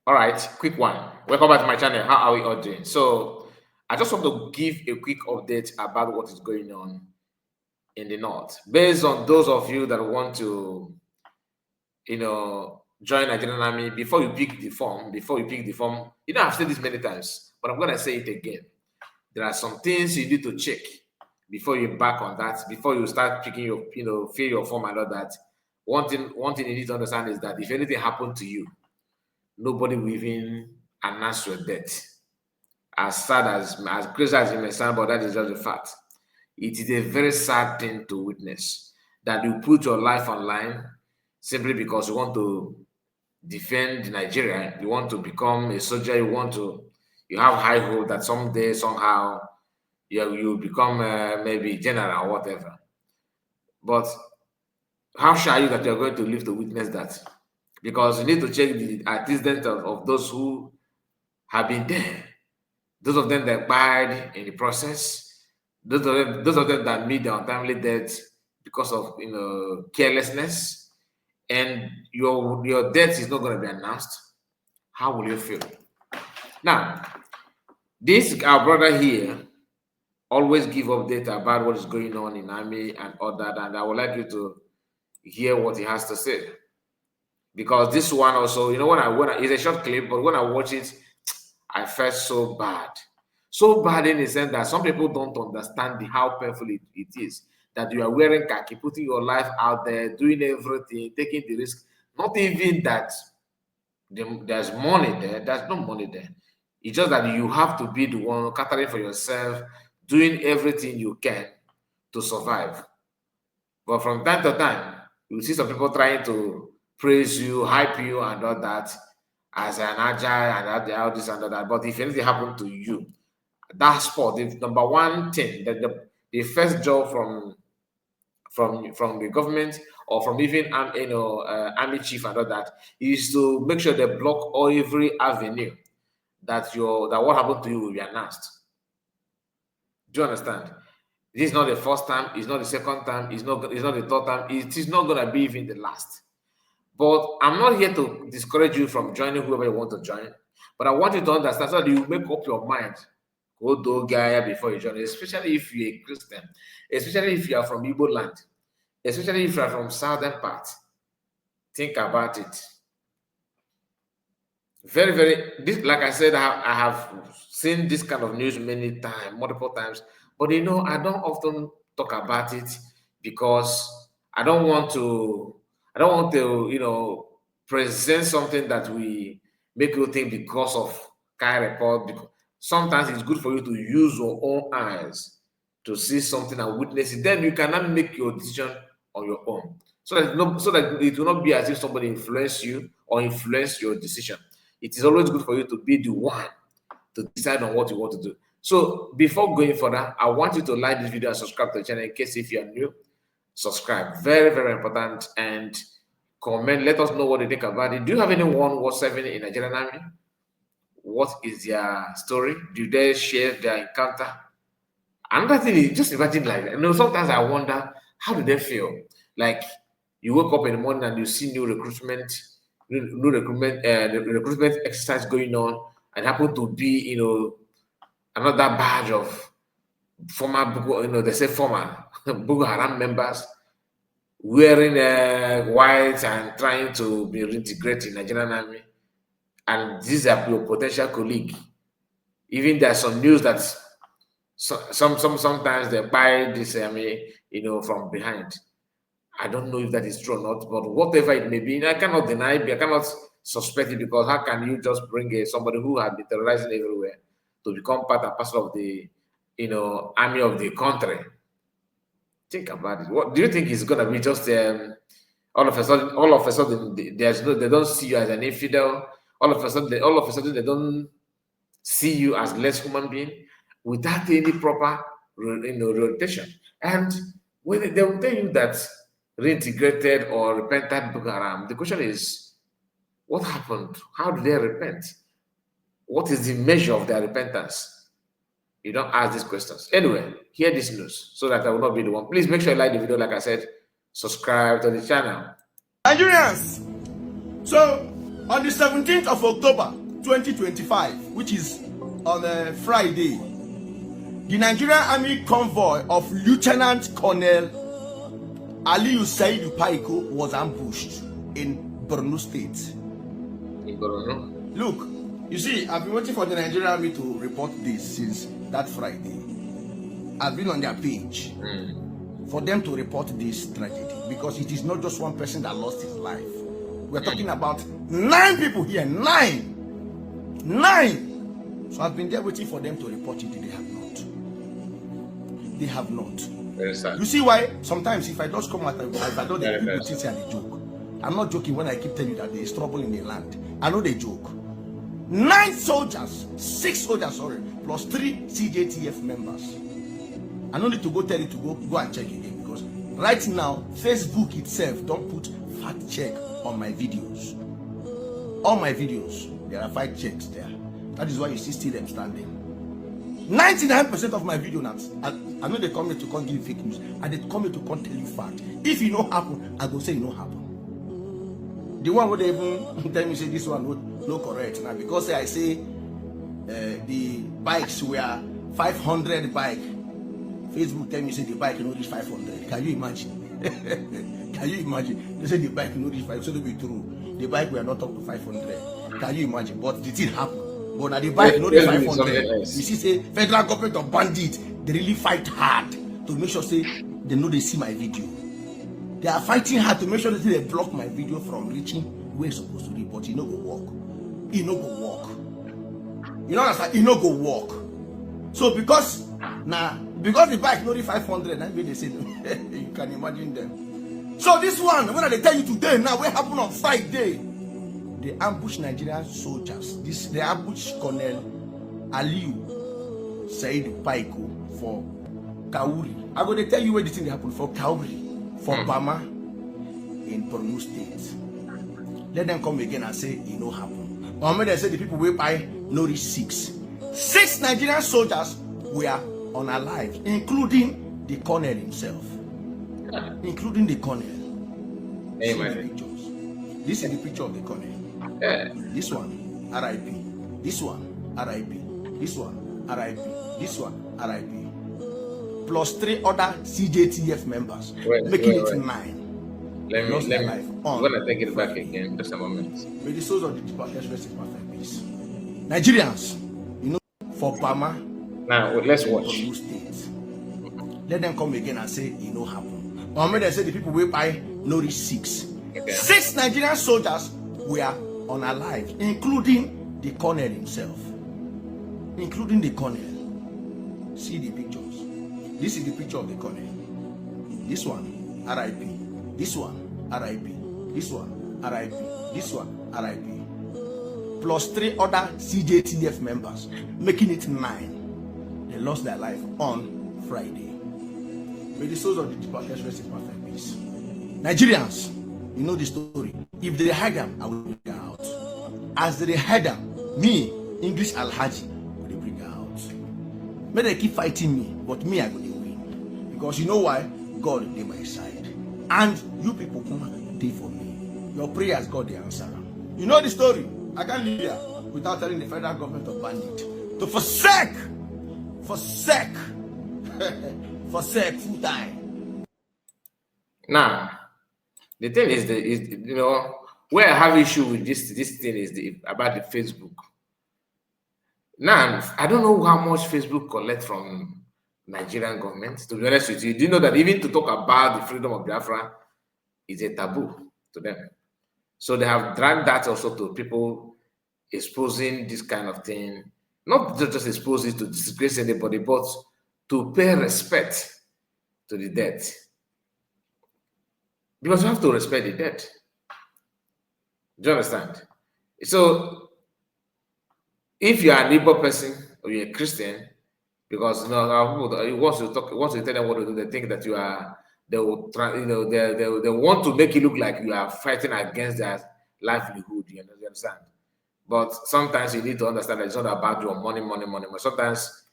All right, quick one. Welcome back to my channel. How are we all doing? So, I just want to give a quick update about what is going on in the north, based on those of you that want to, join Nigerian army. Before you pick the form, I've said this many times, but I'm gonna say it again. There are some things you need to check before you embark on that. Before you start picking your, fill your form and all that. One thing you need to understand is that if anything happened to you, nobody will even announce your death. As sad as crazy as it may sound, but that is just the fact. It is a very sad thing to witness that you put your life online simply because you want to defend Nigeria, you want to become a soldier, you have high hope that someday, somehow, you become maybe general or whatever. But how sure are you that you're going to live to witness that? Because you need to check the antecedents of those who have been there. Those of them that died in the process, those of them that meet their untimely death because of carelessness, and your death is not going to be announced. How will you feel? Now, this our brother here always give update about what is going on in army and all that, and I would like you to hear what he has to say. Because this one also, when I it's a short clip, but when I watch it, I felt so bad. So bad in the sense that some people don't understand how painful it is. That you are wearing khaki, putting your life out there, doing everything, taking the risk. Not even that there's money there. There's no money there. It's just that you have to be the one catering for yourself, doing everything you can to survive. But from time to time, you see some people trying to praise you, hype you, and all that as an agile and all this and all that. But if anything happened to you, that sport, the number one thing that the first job from the government or from even army chief and all that is to make sure they block every avenue that what happened to you will be announced. Do you understand? This is not the first time, it's not the second time, it's not the third time, it is not gonna be even the last. But I'm not here to discourage you from joining whoever you want to join. But I want you to understand so that you make up your mind. Go do Gaia before you join, especially if you're a Christian, especially if you are from Igbo land, especially if you are from southern part. Think about it. Very, very, this, like I said, I have seen this kind of news many times, multiple times. But I don't often talk about it because I don't want to, present something that we make you think because of kind report. Because sometimes it's good for you to use your own eyes to see something and witness it. Then you cannot make your decision on your own. So that it will not be as if somebody influenced you or influenced your decision. It is always good for you to be the one to decide on what you want to do. So before going further, I want you to like this video and subscribe to the channel in case if you are new. Subscribe, very, very important, and comment. Let us know what you think about it. Do you have anyone who was serving in Nigerian army? What is their story? Do they share their encounter? Another thing is just imagine sometimes I wonder how do they feel? Like you wake up in the morning and you see new recruitment exercise going on, and happen to be another badge of former they say former Boko Haram members wearing white and trying to be reintegrated in Nigerian army, and these are your potential colleague. Even there's some news that sometimes they buy this from behind. I don't know if that is true or not, but whatever it may be, I cannot deny it, I cannot suspect it, because how can you just bring somebody who has been terrorizing everywhere to become part and parcel of the army of the country? Think about it. What do you think is gonna be? Just all of a sudden they don't see you as an infidel. All of a sudden they don't see you as less human being without any proper rotation. And when they will tell you that reintegrated or repentant Boko Haram, the question is, what happened? How did they repent? What is the measure of their repentance? You don't ask these questions. Anyway, hear this news so that I will not be the one. Please make sure you like the video, like I said, subscribe to the channel. Nigerians, so On the 17th of October 2025, which is on a Friday, the Nigerian Army convoy of Lieutenant Colonel Aliyu Saidu Paiko was ambushed in Borno State. In Borno? Look, you see, I've been waiting for the Nigerian Army to report this since that Friday. I've been on their page for them to report this tragedy, because it is not just one person that lost his life. We're talking about 9 people here. 9. So I've been there waiting for them to report it. They have not. They have not. Very sad. You see why? Sometimes if I just come out, if I don't, people think I'm a joke. I'm not joking when I keep telling you that there is trouble in the land. I know they joke. 9 soldiers, 6 soldiers, sorry, plus 3 CJTF members. I don't need to go tell you to go and check again, because right now Facebook itself don't put fact check on my videos. All my videos, there are fact checks there. That is why you see still them standing. 99% of my video now, I know they come here to come give fake news, and they come here to come tell you fact. If it no happen, I go say it no happen. The one where they even tell me say this one no correct now, because I say the bikes were 500 bike. Facebook tell me say the bike no reach 500. Can you imagine? Can you imagine? They say the bike no reach 500. So they be true. The bike were not up to 500. Can you imagine? But the thing happened. But now the bike no reach 500. You see, say federal government of bandits, they really fight hard to make sure say they know they see my video. They are fighting hard to make sure that they block my video from reaching where it's supposed to be, but it no go work. It no go work. You know what I'm saying? It no go work. So because the bike no reach 500, that means they say you can imagine them. So this one, when they tell you today, now what happened on Friday? They ambush Nigerian soldiers. They ambush Colonel Aliyu Saidu Paiko for Kauri. I'm going to tell you where the thing happened for Kauri, for Bama in Borno State. Let them come again and say it no happen. Or maybe they say the people will buy no reach 6. 6 Nigerian soldiers were unalive, including the colonel himself. Including the colonel. See the pictures. This is the picture of the colonel. This one, RIP. This one, RIP. This one, RIP. This one, RIP. Plus 3 other CJTF members, making it 9. Let me. I'm gonna take it back again. Just a moment. May the souls of the departed rest in perfect peace. Nigerians, you know, for Bama. Now let's watch. Let them come again and say it no happen. Or maybe they say the people will buy no reach 6. Okay. 6 Nigerian soldiers were unalive, including the colonel himself. Including the colonel. See the pictures. This is the picture of the colonel. This one, RIP. This one, RIP. This one, RIP. This one, RIP. Plus 3 other CJTF members, making it 9. They lost their life on Friday. May the souls of the departed rest in perfect peace. Nigerians, you know the story. If they hide them, I will bring her out. As they hide them, me, English Alhaji, will bring her out. May they keep fighting me, but me, I will win. Because you know why? God is on my side. And you people come day for me. Your prayers, God, the answer. You know the story. I can't live here without telling the federal government of bandit to forsake full time. Now, the thing is, you know, where I have issue with this thing is about the Facebook. Now, I don't know how much Facebook collect from Nigerian government. To be honest with you, do you know that even to talk about the freedom of Biafra is a taboo to them? So they have dragged that also to people exposing this kind of thing, not just expose it to disgrace anybody, but to pay respect to the dead. Because you have to respect the dead. Do you understand? So, if you are a neighbor person or you're a Christian, because you know, once you tell them what to do, they think that you are. They will try, you know, they want to make you look like you are fighting against their livelihood. You understand? But sometimes you need to understand that it's not about your money. Sometimes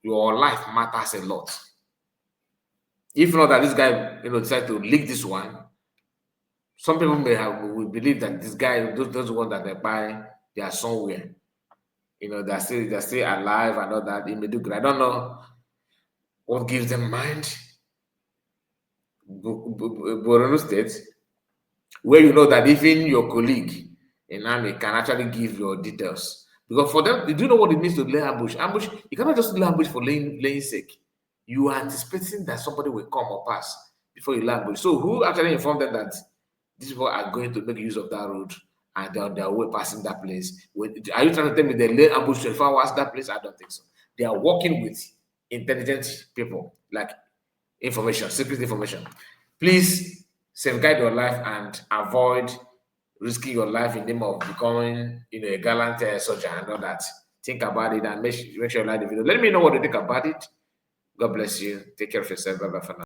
your life matters a lot. If not that this guy, you know, decided to leak this one, some people will believe that this guy, those ones that they buy, they are somewhere. You know, they're still alive and all that. It may do good. I don't know what gives them mind. Borno State, where you know that even your colleague in army can actually give your details. Because for them, do you know what it means to lay ambush? Ambush, you cannot just lay ambush for laying sake. You are anticipating that somebody will come or pass before you lay ambush. So who actually informed them that these people are going to make use of that road and they're on their way passing that place? Are you trying to tell me they lay ambush 24 hours that place? I don't think so. They are working with intelligent people, like information, secret information. Please safeguard your life and avoid risking your life in the name of becoming, a gallant soldier and all that. Think about it and make sure you like the video. Let me know what you think about it. God bless you. Take care of yourself. Bye bye for now.